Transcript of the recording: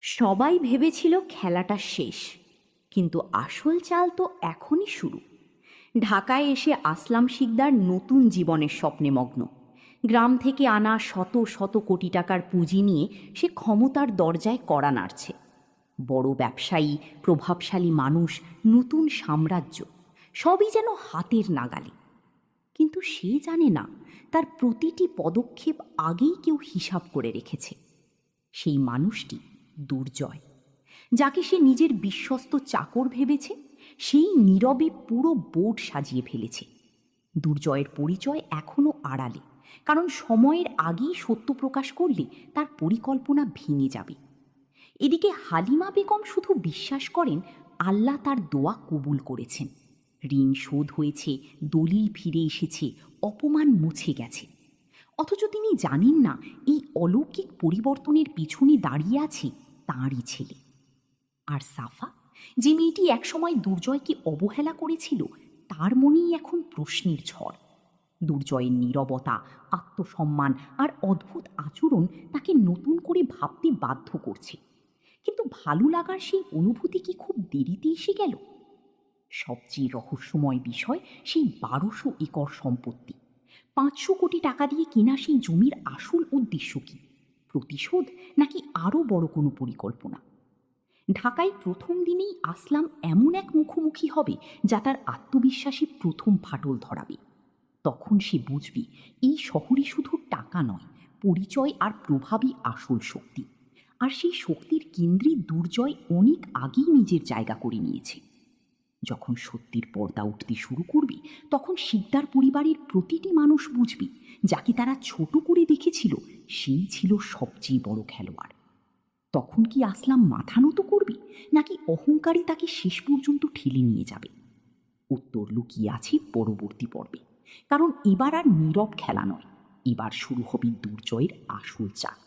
সবাই ভেবেছিল খেলাটা শেষ, কিন্তু আসল চাল তো এখনই শুরু। ঢাকায় এসে আসলাম শিকদার নতুন জীবনের স্বপ্নে মগ্ন। গ্রাম থেকে আনা শত শত কোটি টাকার পুঁজি নিয়ে সে ক্ষমতার দরজায় কড়া নাড়ছে। বড় ব্যবসায়ী, প্রভাবশালী মানুষ, নতুন সাম্রাজ্য, সবই যেন হাতের নাগালে। কিন্তু সে জানে না, তার প্রতিটি পদক্ষেপ আগেই কেউ হিসাব করে রেখেছে। সেই মানুষটি দুর্জয়, যাকে সে নিজের বিশ্বস্ত চাকর ভেবেছে, সেই নীরবে পুরো বোর্ড সাজিয়ে ফেলেছে। দুর্জয়ের পরিচয় এখনো আড়ালে, কারণ সময়ের আগেই সত্য প্রকাশ করলে তার পরিকল্পনা ভেঙে যাবে। এদিকে হালিমা বেগম শুধু বিশ্বাস করেন আল্লাহ তার দোয়া কবুল করেছেন। ঋণ শোধ হয়েছে, দলিল ফিরে এসেছে, অপমান মুছে গেছে। অথচ তিনি জানেন না, এই অলৌকিক পরিবর্তনের পিছনে দাঁড়িয়ে আছে তাঁরই ছেলে। আর সাফা, যে মেয়েটি একসময় দুর্জয়কে অবহেলা করেছিল, তার মনেই এখন প্রশ্নের ঝড়। দুর্জয়ের নীরবতা, আত্মসম্মান আর অদ্ভুত আচরণ তাকে নতুন করে ভাবতে বাধ্য করছে। কিন্তু ভালো লাগার সেই অনুভূতি কি খুব দেরিতে এসে গেল? সবচেয়ে রহস্যময় বিষয় সেই ১২০০ একর সম্পত্তি। ৫০০ কোটি টাকা দিয়ে কেনা সেই জমির আসল উদ্দেশ্য কি? প্রতিশোধ, নাকি আরও বড় কোনো পরিকল্পনা? ঢাকায় প্রথম দিনেই আসলাম এমন এক মুখোমুখি হবে, যা তার আত্মবিশ্বাসী প্রথম ফাটল ধরাবে। তখন সে বুঝবে, এই শহরে শুধু টাকা নয়, পরিচয় আর প্রভাবই আসল শক্তি। আর সেই শক্তির কেন্দ্রে দুর্জয় অনেক আগেই নিজের জায়গা করে নিয়েছে। যখন সত্যির পর্দা উঠতে শুরু করবে, তখন শিকদার পরিবারের প্রতিটি মানুষ বুঝবে, যাকে তারা ছোট করে দেখেছিল, সেই ছিল সবচেয়ে বড় খেলোয়াড়। তখন কি আসলাম মাথা নত করবে, নাকি অহংকারী তাকে শেষ পর্যন্ত ঠেলে নিয়ে যাবে? উত্তর লুকিয়ে আছে পরবর্তী পর্বে। কারণ এবার আর নীরব খেলা নয়, এবার শুরু হবে দুর্জয়ের আসল চাল।